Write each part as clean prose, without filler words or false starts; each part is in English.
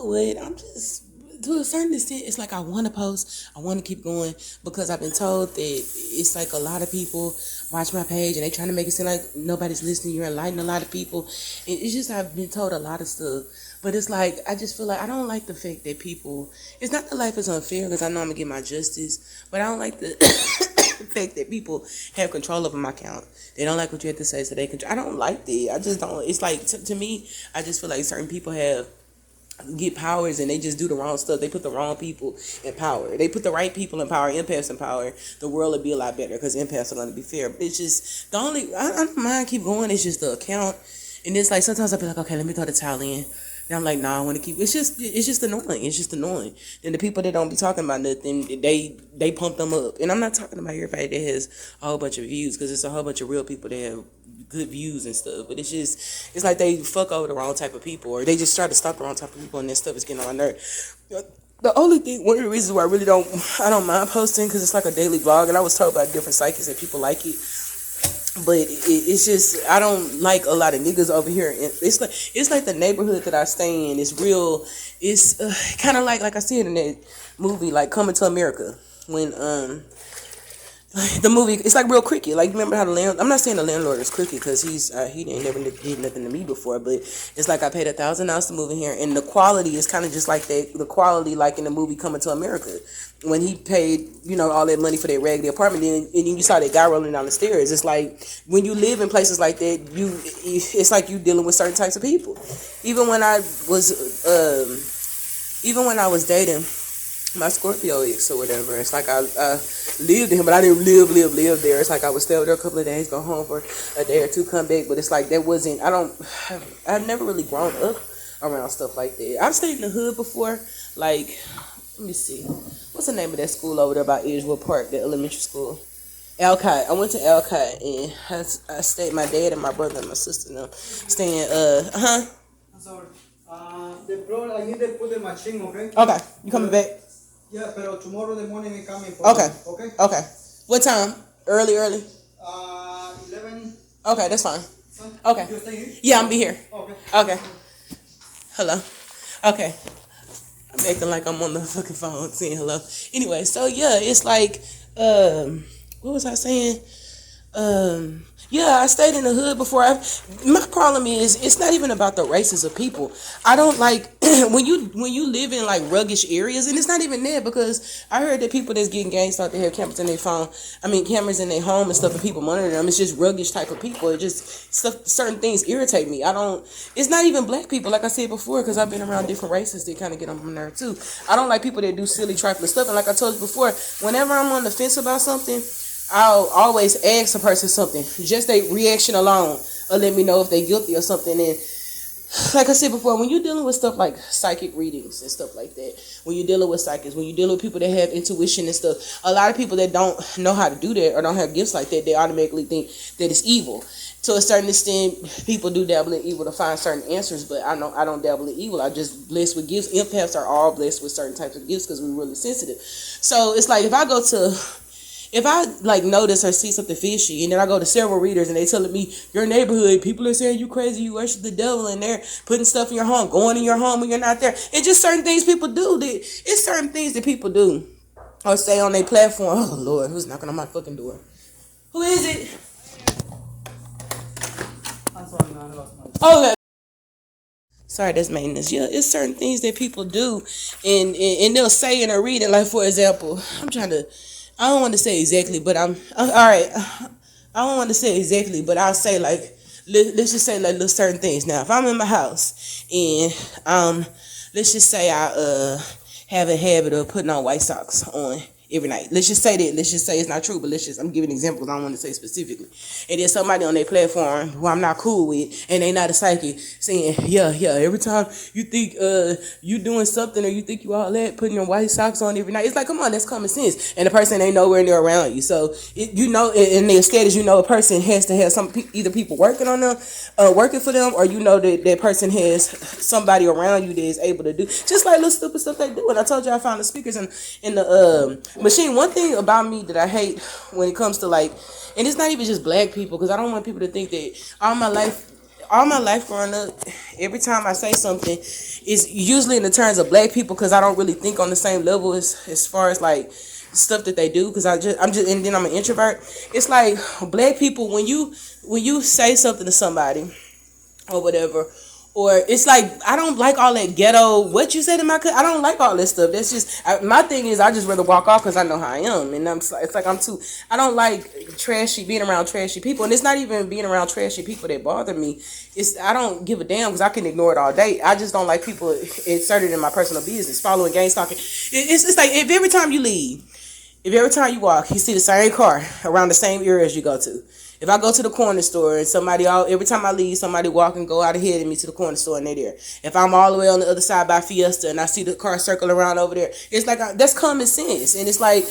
know what? I'm just to a certain extent. It's like I want to post. I want to keep going because I've been told that it's like a lot of people watch my page and they trying to make it seem like nobody's listening. You're enlightening a lot of people, and it's just I've been told a lot of stuff. But it's like I just feel like I don't like the fact that people. It's not that life is unfair because I know I'm gonna get my justice, but I don't like the fact that people have control over my account. They don't like what you have to say, so they control. I don't like that. I just don't. It's like to me, I just feel like certain people get powers and they just do the wrong stuff. They put the wrong people in power. They put the right people in power, empaths in power. The world would be a lot better because empaths are going to be fair. But it's just the only. I don't mind keep going. It's just the account, and it's like sometimes I be like, okay, let me throw the towel in. And I'm like, nah, I want to keep. It's just annoying. It's just annoying. And the people that don't be talking about nothing, they pump them up. And I'm not talking about everybody that has a whole bunch of views because it's a whole bunch of real people that have good views and stuff. But it's like they fuck over the wrong type of people, or they just try to stop the wrong type of people, and that stuff is getting on my nerve. The only thing, one of the reasons why I don't mind posting because it's like a daily vlog, and I was told by different psychics that people like it. But it's just I don't like a lot of niggas over here. It's like the neighborhood that I stay in is real. It's kind of like I said in that movie, like Coming to America, when the movie, it's like real cricket. Like, remember how I'm not saying the landlord is cricket because he ain't never did nothing to me before, but it's like I paid $1,000 to move in here, and the quality is kind of just like that. The quality, like in the movie Coming to America, when he paid, all that money for that raggedy apartment, and you saw that guy rolling down the stairs. It's like when you live in places like that, it's like you dealing with certain types of people. Even when I was dating my Scorpio ex or whatever, it's like I lived in him, but I didn't live there. It's like I would stay over there a couple of days, go home for a day or two, come back. But it's like that wasn't. I've never really grown up around stuff like that. I've stayed in the hood before. Like, let me see, what's the name of that school over there by Edgewood Park, the elementary school? Alcott. I went to Alcott and I stayed. My dad and my brother and my sister and them staying. I'm sorry. The bro, I need to put the machine. Okay. Okay. You coming back? Yeah, but tomorrow in the morning we coming for okay. Okay? Okay. What time? Early? 11. Okay, that's fine. Okay. You stay here? Yeah, I'll be here. Okay. Okay. Hello. Okay. I'm acting like I'm on the fucking phone saying hello. Anyway, so yeah, it's like, what was I saying? Yeah, I stayed in the hood before. My problem is it's not even about the races of people. I don't like when you live in like ruggish areas, and it's not even there because I heard that people that's getting gangs start to have cameras in their phone. Cameras in their home and stuff, and people monitor them. It's just ruggish type of people. It just stuff. Certain things irritate me. It's not even black people, like I said before, because I've been around different races that kind of get on my nerve too. I don't like people that do silly trifling stuff, and like I told you before, whenever I'm on the fence about something, I'll always ask a person something. Just their reaction alone will let me know if they're guilty or something. And like I said before, when you're dealing with stuff like psychic readings and stuff like that, when you're dealing with psychics, when you're dealing with people that have intuition and stuff, a lot of people that don't know how to do that or don't have gifts like that, they automatically think that it's evil. To a certain extent, people do dabble in evil to find certain answers, but I don't dabble in evil. I just blessed with gifts. Empaths are all blessed with certain types of gifts because we're really sensitive. So it's like if I like notice or see something fishy, and then I go to several readers and they telling me your neighborhood people are saying you crazy, you worship the devil, and they're putting stuff in your home, going in your home when you're not there. It's just certain things people do. It's certain things that people do or say on their platform. Oh Lord, who's knocking on my fucking door? Who is it? Okay. Sorry, that's maintenance. Yeah, it's certain things that people do, and they'll say in a reading, like for example, I don't want to say exactly, but all right. I don't want to say exactly, but I'll say like, let's just say like little certain things. Now, if I'm in my house and let's just say I have a habit of putting on white socks on every night. Let's just say that. Let's just say it's not true, but I'm giving examples. I don't want to say specifically. And there's somebody on their platform who I'm not cool with, and they not a psychic, saying, yeah, every time you think you doing something or you think you all that, putting your white socks on every night. It's like, come on, that's common sense. And the person ain't nowhere near around you. So, in their status, a person has to have either people working on them, working for them, or that person has somebody around you that is able to do just like little stupid stuff they do. And I told you I found the speakers in the machine. One thing about me that I hate when it comes to like, and it's not even just black people, because I don't want people to think that all my life all my life growing up, every time I say something, it's usually in the terms of black people because I don't really think on the same level as far as like stuff that they do because I'm just and then I'm an introvert. It's like black people when you say something to somebody or whatever. Or it's like I don't like all that ghetto. What you said in my I don't like all that stuff. That's just my thing is I just rather walk off because I know how I am, and it's like I'm too. I don't like trashy being around trashy people, and it's not even being around trashy people that bother me. It's I don't give a damn because I can ignore it all day. I just don't like people inserted in my personal business, following, gang stalking. It's like if every time you leave, if every time you walk, you see the same car around the same areas you go to. If I go to the corner store and every time I leave, somebody walk and go out ahead of me to the corner store and they're there. If I'm all the way on the other side by Fiesta and I see the car circle around over there, it's like, that's common sense. And it's like,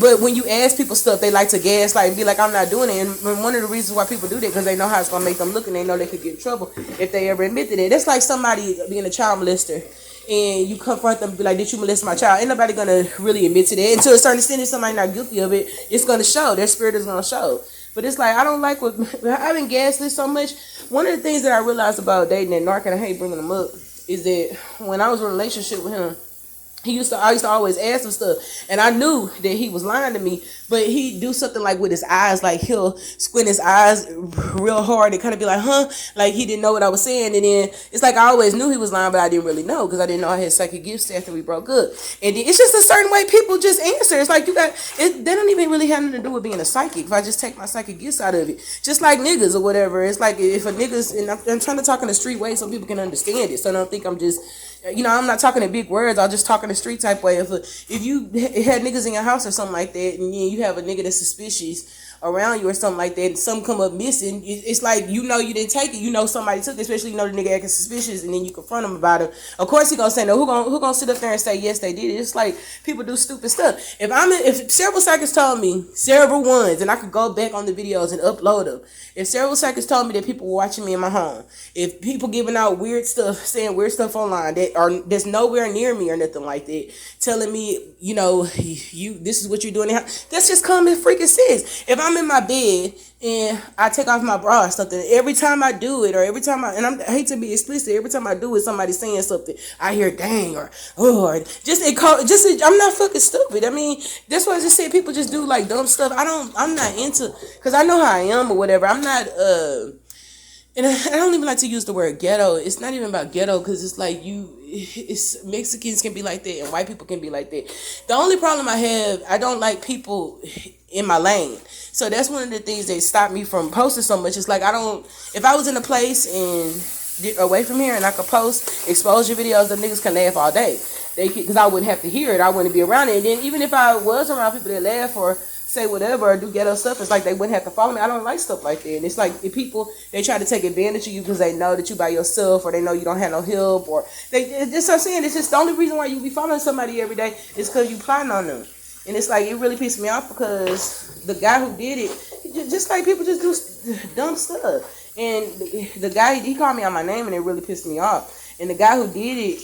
but when you ask people stuff, they like to gaslight and be like, I'm not doing it. And one of the reasons why people do that, because they know how it's going to make them look and they know they could get in trouble if they ever admit to that. That's like somebody being a child molester. And you confront them and be like, did you molest my child? Ain't nobody going to really admit to that. And to a certain extent, if somebody not guilty of it, it's going to show. Their spirit is going to show. But it's like, I don't like what, I've been gaslit so much. One of the things that I realized about dating that Narc, and I hate bringing him up, is that when I was in a relationship with him, I used to always ask him stuff, and I knew that he was lying to me, but he'd do something like with his eyes, like he'll squint his eyes real hard and kind of be like, huh, like he didn't know what I was saying, and then it's like I always knew he was lying, but I didn't really know, because I didn't know I had psychic gifts after we broke up, and then it's just a certain way people just answer. It's like they don't even really have nothing to do with being a psychic. If I just take my psychic gifts out of it, just like niggas or whatever, it's like if a niggas, and I'm trying to talk in a street way so people can understand it, so I don't think I'm just, I'm not talking in big words. I'm just talking the street type way. If you had niggas in your house or something like that, and you have a nigga that's suspicious around you or something like that, and some come up missing, it's like you didn't take it. Somebody took it, especially the nigga acting suspicious, and then you confront him about it. Of course he gonna say no. Who gonna sit up there and say yes they did it? It's like people do stupid stuff. If several psychics told me several ones, and I could go back on the videos and upload them. If several psychics told me that people were watching me in my home, if people giving out weird stuff, saying weird stuff online that's nowhere near me or nothing like that, telling me, this is what you're doing, that's just common freaking sense. If I'm in my bed and I take off my bra or something, every time I do it, or every time I hate to be explicit, every time I do it, somebody saying something, I hear dang or oh, or I'm not fucking stupid. I mean, that's why I just said people just do like dumb stuff. I'm not into, because I know how I am or whatever. I'm not and I don't even like to use the word ghetto. It's not even about ghetto, because it's like it's Mexicans can be like that and white people can be like that. The only problem I have, I don't like people in my lane. So that's one of the things that stopped me from posting so much. It's like if I was in a place and away from here and I could post exposure videos, the niggas can laugh all day. Because I wouldn't have to hear it. I wouldn't be around it. And then even if I was around people that laugh or say whatever or do ghetto stuff, it's like they wouldn't have to follow me. I don't like stuff like that. And it's like if people, they try to take advantage of you because they know that you by yourself, or they know you don't have no help, or it's what I'm saying. It's just the only reason why you be following somebody every day is because you plotting on them. And it's like, it really pissed me off because the guy who did it, just like people just do dumb stuff. And the guy, he called me out my name and it really pissed me off. And the guy who did it,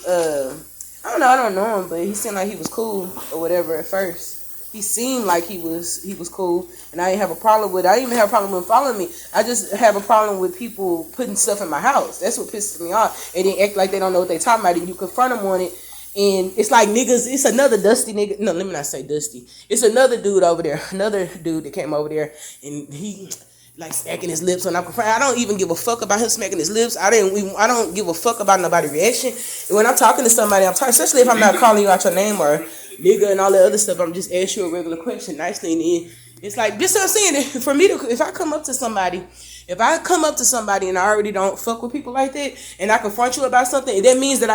I don't know him, but he seemed like he was cool or whatever at first. He seemed like he was cool, and I didn't have a problem with it. I didn't even have a problem with him following me. I just have a problem with people putting stuff in my house. That's what pisses me off. And they act like they don't know what they talking about. And you confront them on it, and it's like niggas, it's another dusty nigga. No, let me not say dusty. It's another dude over there. Another dude that came over there, and he like smacking his lips when I'm confronting. I don't even give a fuck about him smacking his lips. I don't give a fuck about nobody's reaction. And when I'm talking to somebody, I'm talking, especially if I'm not calling you out your name or nigga and all that other stuff, I'm just asking you a regular question nicely, and then it's like, this what I'm saying. For me to, if I come up to somebody and I already don't fuck with people like that, and I confront you about something, that means that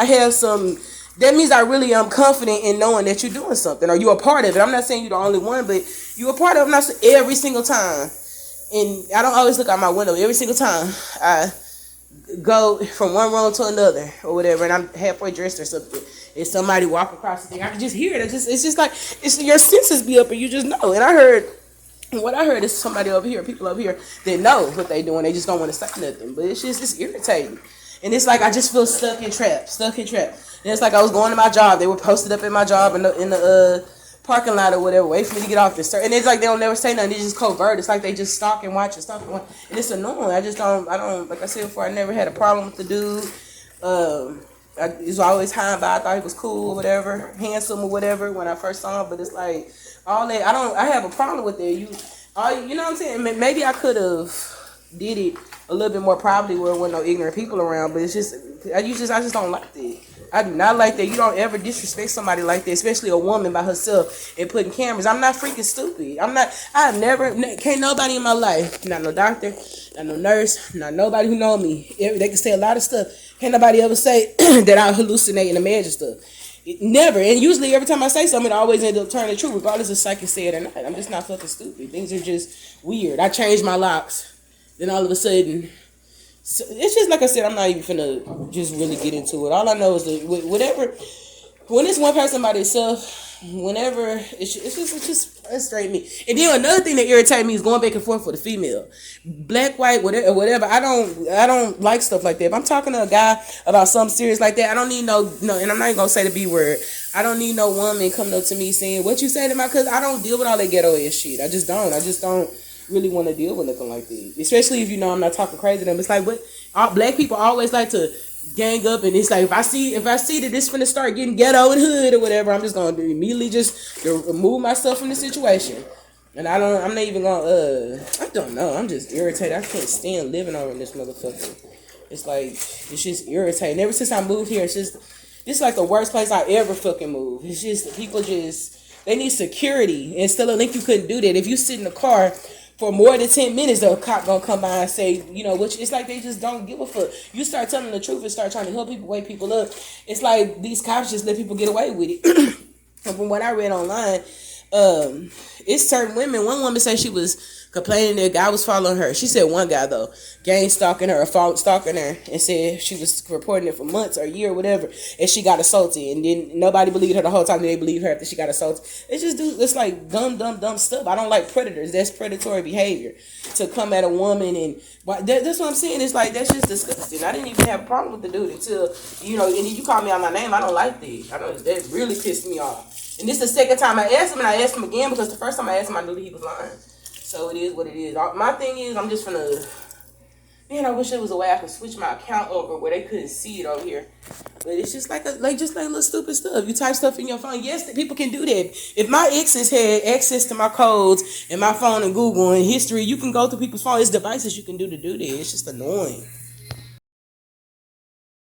that means I really am confident in knowing that you're doing something, or you're a part of it. I'm not saying you're the only one, but you're a part of it. I'm not saying every single time. And I don't always look out my window. Every single time I go from one room to another or whatever, and I'm halfway dressed or something, and somebody walk across the thing, I can just hear it. It's just like, it's your senses be up and you just know. And what I heard is somebody over here, people over here, that know what they doing. They just don't want to say nothing. But it's irritating. And it's like I just feel stuck in trap. And it's like I was going to my job. They were posted up in my job in the parking lot or whatever, wait for me to get off this. And it's like they don't never say nothing. They just covert. It's like they just stalk and watch and stalk and watch. And it's annoying. I don't, like I said before, I never had a problem with the dude. He was always high and by. I thought he was cool or whatever, handsome or whatever when I first saw him. But it's like, all that, I have a problem with it. You know what I'm saying? Maybe I could have did it a little bit more privately where there wasn't no ignorant people around. But it's just, I just don't like that. I do not like that. You don't ever disrespect somebody like that, especially a woman by herself and putting cameras. I'm not freaking stupid. Can't nobody in my life, not no doctor, not no nurse, not nobody who know me. They can say a lot of stuff. Can't nobody ever say that I hallucinate and imagine stuff. Never. And usually every time I say something, it always ends up turning true, regardless of psychic say it or not. I'm just not fucking stupid. Things are just weird. I changed my locks. Then all of a sudden, so it's just like I said, I'm not even finna just really get into it. All I know is that whatever, when it's one person by themselves, whenever it's just frustrate me. And then another thing that irritates me is going back and forth with a female, black, white, whatever. I don't like stuff like that. If I'm talking to a guy about something serious like that, I don't need no. And I'm not even gonna say the B word. I don't need no woman coming up to me saying what you say to my cousin. I don't deal with all that ghetto ass shit. I just don't really want to deal with nothing like that, especially if you know I'm not talking crazy to them. It's like, what, all black people always like to gang up, and it's like, if I see that this finna start getting ghetto and hood or whatever, I'm just gonna immediately just remove myself from the situation. And I'm not even gonna I don't know, I'm just irritated. I can't stand living over in this motherfucker. It's like, it's just irritating. Ever since I moved here, this is like the worst place I ever fucking moved. It's just, people just, they need security, and still I think you couldn't do that. If you sit in the car for more than 10 minutes, the cop gonna come by and say, you know, which it's like they just don't give a fuck. You start telling the truth and start trying to help people, wake people up. It's like these cops just let people get away with it. And from what I read online, it's certain women. One woman said she was complaining that a guy was following her. She said one guy, though, gang stalking her or stalking her, and said she was reporting it for months or a year or whatever, and she got assaulted, and then nobody believed her the whole time. They believed her after she got assaulted. It's like dumb stuff. I don't like predators. That's predatory behavior to come at a woman, and that's what I'm saying. It's like, that's just disgusting. I didn't even have a problem with the dude until, you know, and then you call me out my name. I don't like that. That really pissed me off. And this is the second time I asked him, and I asked him again because the first time I asked him, I knew that he was lying. So it is what it is. My thing is, I'm just finna, man, I wish there was a way I could switch my account over where they couldn't see it over here. But it's just like little stupid stuff. You type stuff in your phone. Yes, people can do that. If my exes had access to my codes and my phone and Google and history, you can go through people's phone. It's devices you can do to do that. It's just annoying.